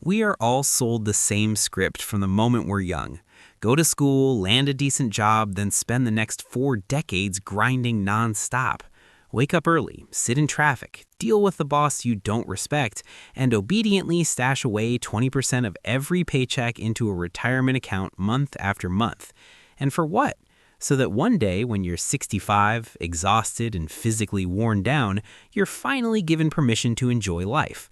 We are all sold the same script from the moment we're young. Go to school, land a decent job, then spend the next 4 decades grinding nonstop. Wake up early, sit in traffic, deal with the boss you don't respect, and obediently stash away 20% of every paycheck into a retirement account month after month. And for what? So that one day, when you're 65, exhausted, and physically worn down, you're finally given permission to enjoy life.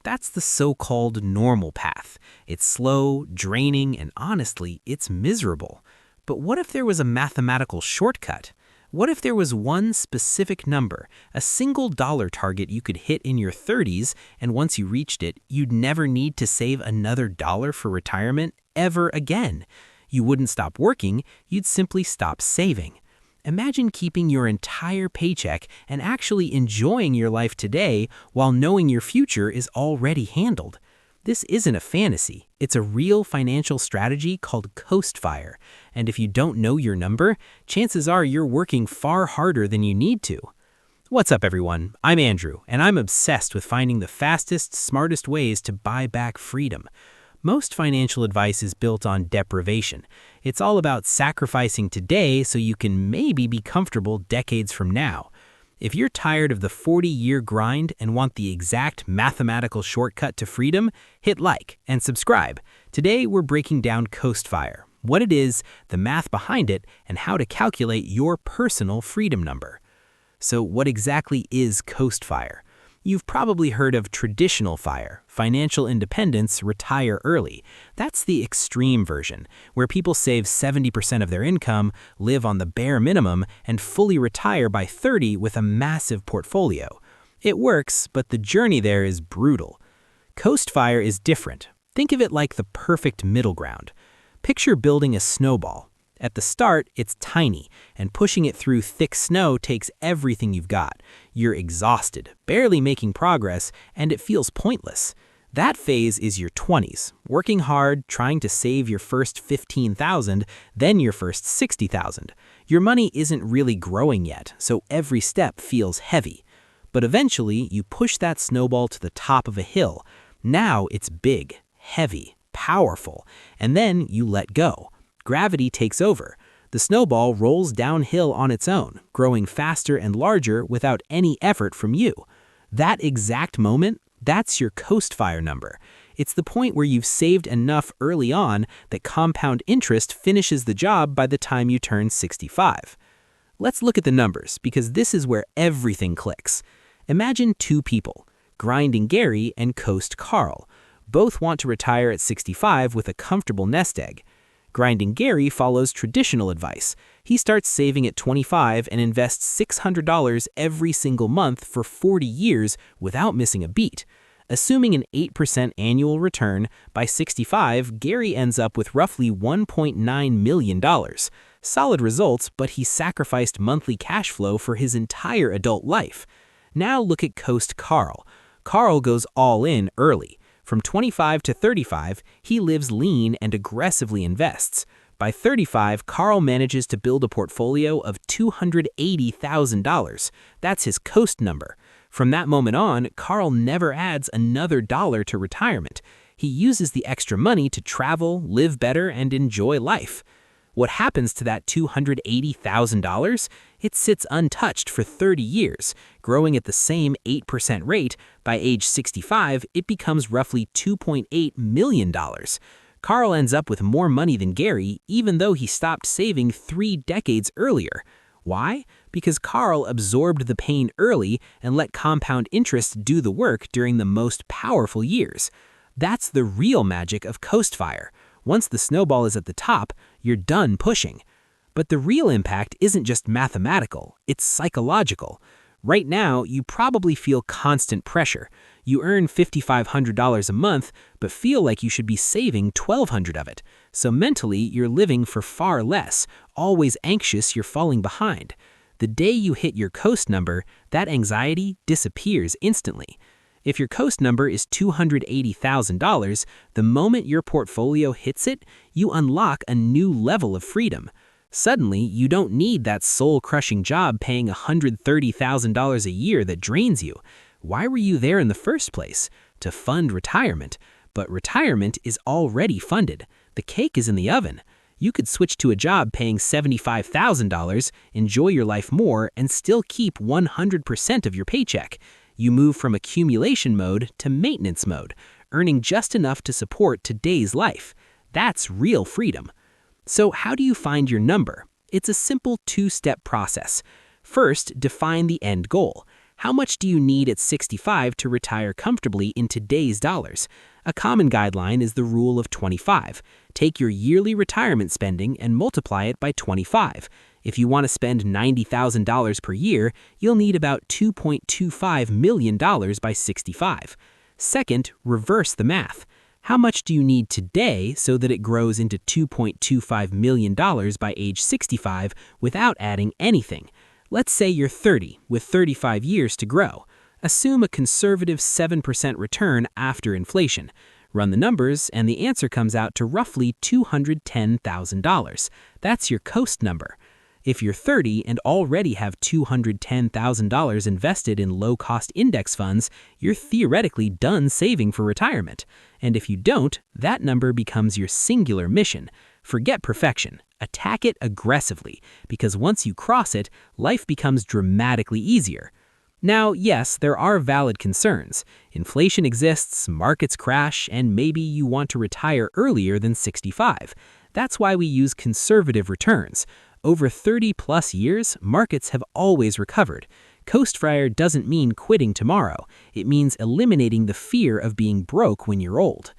That's the so-called normal path. It's slow, draining, and honestly, it's miserable. But what if there was a mathematical shortcut? What if there was one specific number, a single dollar target you could hit in your 30s, and once you reached it, you'd never need to save another dollar for retirement ever again? You wouldn't stop working, you'd simply stop saving. Imagine keeping your entire paycheck and actually enjoying your life today while knowing your future is already handled. This isn't a fantasy. It's a real financial strategy called Coastfire. And if you don't know your number, chances are you're working far harder than you need to. What's up, everyone? I'm Andrew, and I'm obsessed with finding the fastest, smartest ways to buy back freedom. Most financial advice is built on deprivation. It's all about sacrificing today so you can maybe be comfortable decades from now. If you're tired of the 40-year grind and want the exact mathematical shortcut to freedom, hit like and subscribe. Today, we're breaking down Coastfire, what it is, the math behind it, and how to calculate your personal freedom number. So what exactly is Coastfire? You've probably heard of traditional FIRE, financial independence, retire early. That's the extreme version, where people save 70% of their income, live on the bare minimum, and fully retire by 30 with a massive portfolio. It works, but the journey there is brutal. Coastfire is different. Think of it like the perfect middle ground. Picture building a snowball. At the start, it's tiny, and pushing it through thick snow takes everything you've got. You're exhausted, barely making progress, and it feels pointless. That phase is your 20s, working hard, trying to save your first 15,000, then your first 60,000. Your money isn't really growing yet, so every step feels heavy. But eventually, you push that snowball to the top of a hill. Now it's big, heavy, powerful, and then you let go. Gravity takes over. The snowball rolls downhill on its own, growing faster and larger without any effort from you. That exact moment, that's your Coastfire number. It's the point where you've saved enough early on that compound interest finishes the job by the time you turn 65. Let's look at the numbers, because this is where everything clicks. Imagine two people, Grinding Gary and Coast Carl. Both want to retire at 65 with a comfortable nest egg. Grinding Gary follows traditional advice. He starts saving at 25 and invests $600 every single month for 40 years without missing a beat. Assuming an 8% annual return, by 65, Gary ends up with roughly $1.9 million. Solid results, but he sacrificed monthly cash flow for his entire adult life. Now look at Coast Carl. Carl goes all in early. From 25 to 35, he lives lean and aggressively invests. By 35, Carl manages to build a portfolio of $280,000. That's his Coast number. From that moment on, Carl never adds another dollar to retirement. He uses the extra money to travel, live better, and enjoy life. What happens to that $280,000? It sits untouched for 30 years, growing at the same 8% rate. By age 65, it becomes roughly $2.8 million. Carl ends up with more money than Gary, even though he stopped saving 3 decades earlier. Why? Because Carl absorbed the pain early and let compound interest do the work during the most powerful years. That's the real magic of Coastfire. Once the snowball is at the top, you're done pushing. But the real impact isn't just mathematical, it's psychological. Right now, you probably feel constant pressure. You earn $5,500 a month, but feel like you should be saving $1,200 of it. So mentally, you're living for far less, always anxious you're falling behind. The day you hit your Coast number, that anxiety disappears instantly. If your Coast number is $280,000, the moment your portfolio hits it, you unlock a new level of freedom. Suddenly, you don't need that soul-crushing job paying $130,000 a year that drains you. Why were you there in the first place? To fund retirement. But retirement is already funded. The cake is in the oven. You could switch to a job paying $75,000, enjoy your life more, and still keep 100% of your paycheck. You move from accumulation mode to maintenance mode, earning just enough to support today's life. That's real freedom. So how do you find your number? It's a simple two-step process. First, define the end goal. How much do you need at 65 to retire comfortably in today's dollars? A common guideline is the rule of 25. Take your yearly retirement spending and multiply it by 25. If you want to spend $90,000 per year, you'll need about $2.25 million by 65. Second, reverse the math. How much do you need today so that it grows into $2.25 million by age 65 without adding anything? Let's say you're 30 with 35 years to grow. Assume a conservative 7% return after inflation. Run the numbers and the answer comes out to roughly $210,000. That's your coast number. If you're 30 and already have $210,000 invested in low-cost index funds, you're theoretically done saving for retirement. And if you don't, that number becomes your singular mission. Forget perfection. Attack it aggressively, because once you cross it, life becomes dramatically easier. Now, yes, there are valid concerns. Inflation exists, markets crash, and maybe you want to retire earlier than 65. That's why we use conservative returns. Over 30-plus years, markets have always recovered. Coastfire doesn't mean quitting tomorrow. It means eliminating the fear of being broke when you're old.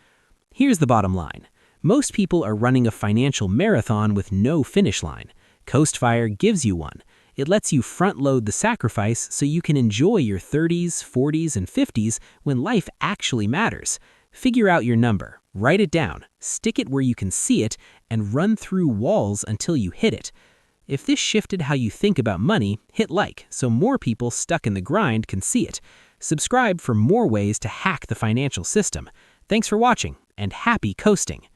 Here's the bottom line. Most people are running a financial marathon with no finish line. Coastfire gives you one. It lets you front-load the sacrifice so you can enjoy your 30s, 40s, and 50s when life actually matters. Figure out your number, write it down, stick it where you can see it, and run through walls until you hit it. If this shifted how you think about money, hit like so more people stuck in the grind can see it. Subscribe for more ways to hack the financial system. Thanks for watching, and happy coasting!